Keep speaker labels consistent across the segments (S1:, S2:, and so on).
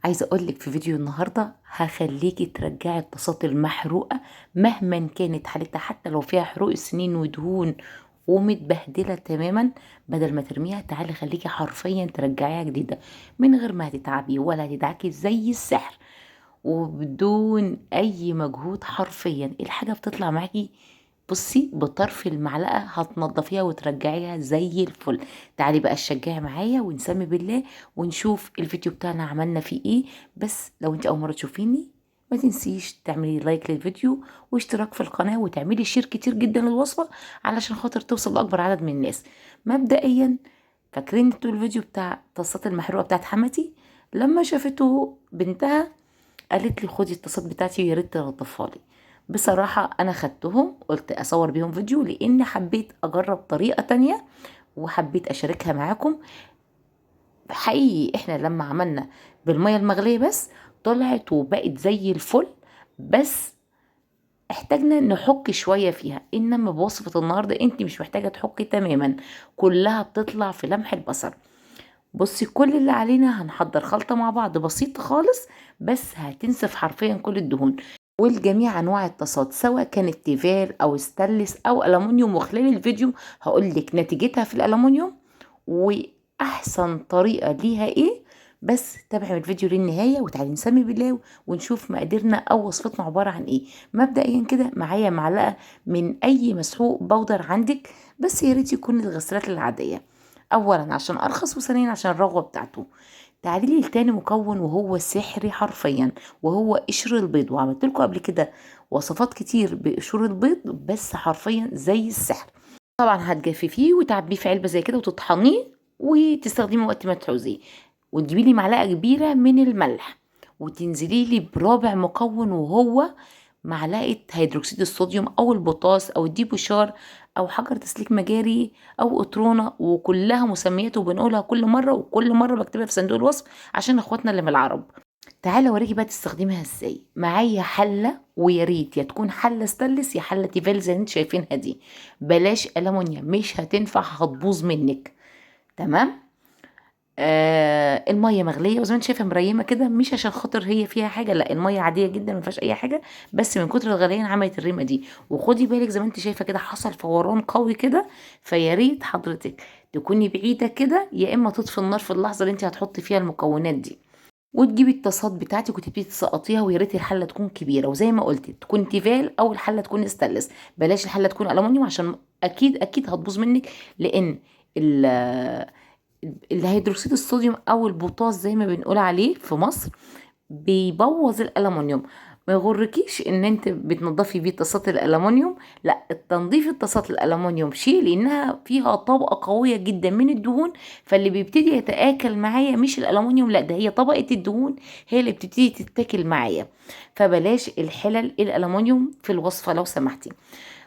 S1: عايزه اقول لك في فيديو النهارده هخليكي ترجعي الطاسات المحروقه مهما كانت حالتها، حتى لو فيها حروق سنين ودهون ومتبهدله تماما. بدل ما ترميها تعالي خليكي حرفيا ترجعيها جديده من غير ما هتتعبي ولا هتدعكي زي السحر، وبدون اي مجهود. حرفيا الحاجه بتطلع معاكي، بصي بطرف المعلقه هتنضفيها وترجعيها زي الفل. تعالي بقى تشجعي معايا ونسمي بالله ونشوف الفيديو بتاعنا عملنا فيه ايه. بس لو انت اول مره تشوفيني ما تنسيش تعملي لايك للفيديو واشتراك في القناه وتعملي شير كتير جدا للوصفه علشان خاطر توصل لاكبر عدد من الناس. مبدئيا، فاكرين انتوا الفيديو بتاع الطاسات المحروقه بتاعت حماتي؟ لما شافته بنتها قالت لي خدي الطاسات بتاعتي ويا ريت تنضفها لي. بصراحة أنا خدتهم قلت أصور بيهم فيديو لأن حبيت أجرب طريقة تانية وحبيت أشاركها معاكم. حقيقي إحنا لما عملنا بالمية المغلية بس طلعت وبقت زي الفل، بس احتاجنا نحك شوية فيها. إنما بوصفة النهاردة أنت مش محتاجة تحكي تماما، كلها بتطلع في لمح البصر. بصي كل اللي علينا هنحضر خلطة مع بعض بسيطة خالص، بس هتنسف حرفيا كل الدهون والجميع انواع الطاسات سواء كانت تيفال او ستانلس او الومنيوم. وخلال الفيديو هقول لك نتيجتها في الالومنيوم واحسن طريقة ليها ايه. بس تابعي الفيديو للنهاية وتعالي نسمي بالله ونشوف مقاديرنا او وصفتنا عبارة عن ايه. مبدئيا كده معايا معلقة من اي مسحوق بودر عندك، بس يا ريت يكون الغسالات العادية، اولا عشان ارخص وثانيا عشان الرغوه بتاعته. تعالي لي لتاني مكون وهو سحري حرفيا، وهو قشر البيض. وعملت لكم قبل كده وصفات كتير بقشور البيض بس حرفيا زي السحر. طبعا هتجففيه وتعبيه في علبه زي كده وتطحنيه وتستخدميه وقت ما تعوزيه. وتجيبي لي معلقه كبيره من الملح وتنزلي لي برابع مكون وهو معلقه هيدروكسيد الصوديوم او البوتاس او الديبوشار او حجر تسليك مجاري او قطرونه، وكلها مسميات وبنقولها كل مره وكل مره بكتبها في صندوق الوصف عشان اخواتنا اللي من العرب. تعالى اوريكي بقى تستخدميها ازاي. معايا حله، ويا ريت يا تكون حله ستانلس يا حله تيفال زي اللي انتوا شايفينها دي، بلاش ألمونيا مش هتنفع هتبوظ منك. تمام. الميه مغليه وزي ما انت شايفه مريمه كده، مش عشان خاطر هي فيها حاجه، لا الميه عاديه جدا ما فيهاش اي حاجه، بس من كتر الغليان عملت الريمه دي. وخدي بالك زي ما انت شايفه كده حصل فوران قوي كده، فيا ريت حضرتك تكوني بعيده كده يا اما تطفي النار في اللحظه اللي انت هتحطي فيها المكونات دي. وتجيبي الطاسات بتاعتك وتبتدي تسقطيها، ويا ريت الحله تكون كبيره وزي ما قلت تكون تيفال او الحله تكون استانلس، بلاش الحله تكون الومنيوم عشان اكيد اكيد هتبوظ منك. لان الهيدروكسيد الصوديوم او البوتاس زي ما بنقول عليه في مصر بيبوظ الالومنيوم. ما يغركيش ان انت بتنضفي بيه طاسات الالومنيوم، لا التنظيف الطاسات الالومنيوم شيء لانها فيها طبقه قويه جدا من الدهون، فاللي بيبتدي يتاكل معايا مش الالومنيوم، لا ده هي طبقه الدهون هي اللي بتبتدي تتاكل معايا. فبلاش الحلل الالومنيوم في الوصفه لو سمحتي.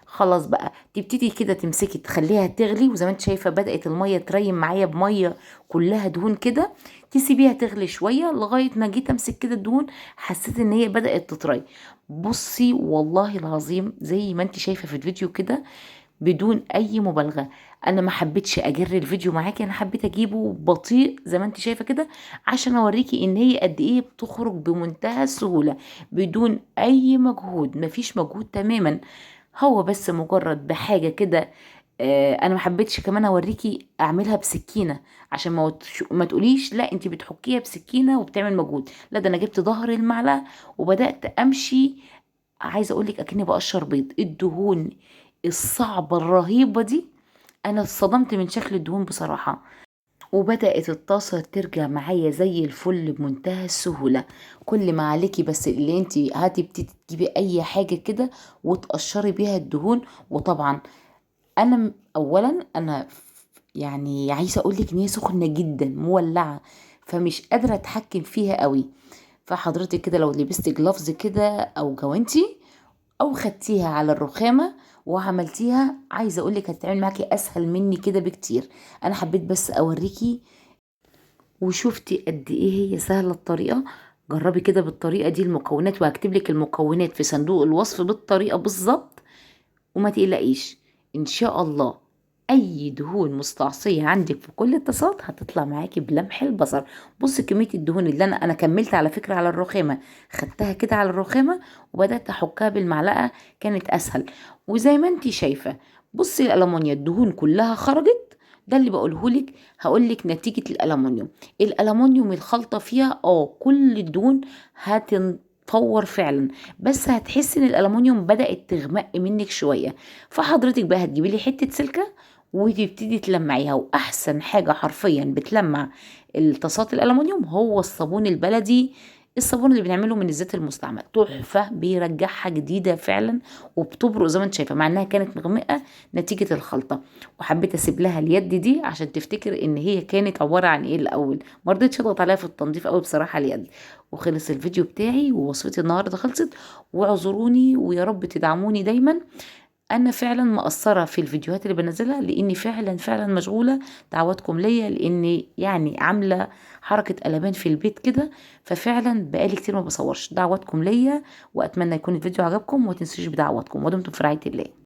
S1: خلاص بقى تبتدي كده تمسكي تخليها تغلي، وزي ما انت شايفه بدأت الميه تريم معايا بميه كلها دهون كده. تسيبيها تغلي شويه لغايه ما جيت امسك كده الدهون حسيت ان هي بدأت تطري. بصي والله العظيم زي ما انت شايفه في الفيديو كده بدون اي مبالغه. انا ما حبيتش اجري الفيديو معاكي، انا حبيت اجيبه بطيء زي ما انت شايفه كده عشان اوريكي ان هي قد ايه بتخرج بمنتهى السهوله بدون اي مجهود، مفيش مجهود تماما. هو بس مجرد بحاجه كده. انا ما حبيتش كمان اوريكي اعملها بسكينه عشان ما تقوليش لا انت بتحكيها بسكينه وبتعمل مجهود، لا ده انا جبت ظهر المعلقه وبدات امشي. عايزه اقولك اكني بقشر بيض. الدهون الصعبه الرهيبه دي انا اتصدمت من شكل الدهون بصراحه. وبدأت الطاسة ترجع معايا زي الفل بمنتهى السهولة. كل ما عليكي بس اللي انتي هتبتدي تجيبي اي حاجة كده وتقشري بيها الدهون. وطبعا انا اولا انا يعني عايزة اقولك ان هي سخنة جدا مولعة، فمش قادرة اتحكم فيها قوي. فحضرتك كده لو لبستي جلافز كده او جوانتي او خدتيها على الرخامة وعملتيها، عايزة اقولك هتتعمل معاكي اسهل مني كده بكتير. انا حبيت بس اوريكي وشفتي قد ايه هي سهلة الطريقة. جربي كده بالطريقة دي المكونات، وهكتب لك المكونات في صندوق الوصف بالطريقة بالظبط. وما تقلقيش ان شاء الله اي دهون مستعصيه عندك في كل الطاسات هتطلع معاكي بلمح البصر. بص كميه الدهون اللي انا كملت على فكره على الرخامه، خدتها كده على الرخامه وبدات احكها بالمعلقه، كانت اسهل. وزي ما انتي شايفه، بصي الالمونيا الدهون كلها خرجت. ده اللي بقولهولك. هقولك نتيجه الالمونيوم. الالمونيوم الخلطه فيها كل الدهون هتنفور فعلا، بس هتحسي ان الالمونيوم بدات تغمق منك شويه. فحضرتك بقى هتجيبي لي حته سلكه وتبتدي تلمعيها. واحسن حاجه حرفيا بتلمع الطاسات الالومنيوم هو الصابون البلدي، الصابون اللي بنعمله من الزيت المستعمل، تحفه بيرجعها جديده فعلا. وبتبرق زي ما انت شايفه، مع انها كانت مغمقه نتيجه الخلطه. وحبيت اسيب لها اليد دي عشان تفتكر ان هي كانت عباره عن ايه الاول. ما رضيتش اضغط عليها في التنظيف قوي بصراحه اليد. وخلص الفيديو بتاعي ووصفتي النهارده خلصت. واعذروني ويا رب تدعموني دايما. انا فعلا مقصره في الفيديوهات اللي بنزلها لاني فعلا مشغوله. دعواتكم ليا لاني يعني عامله حركه قلبان في البيت كده، ففعلا بقالي كتير ما بصورش. دعواتكم ليا، واتمنى يكون الفيديو عجبكم، وما تنسوش بدعواتكم، ودمتم في رعايه الله.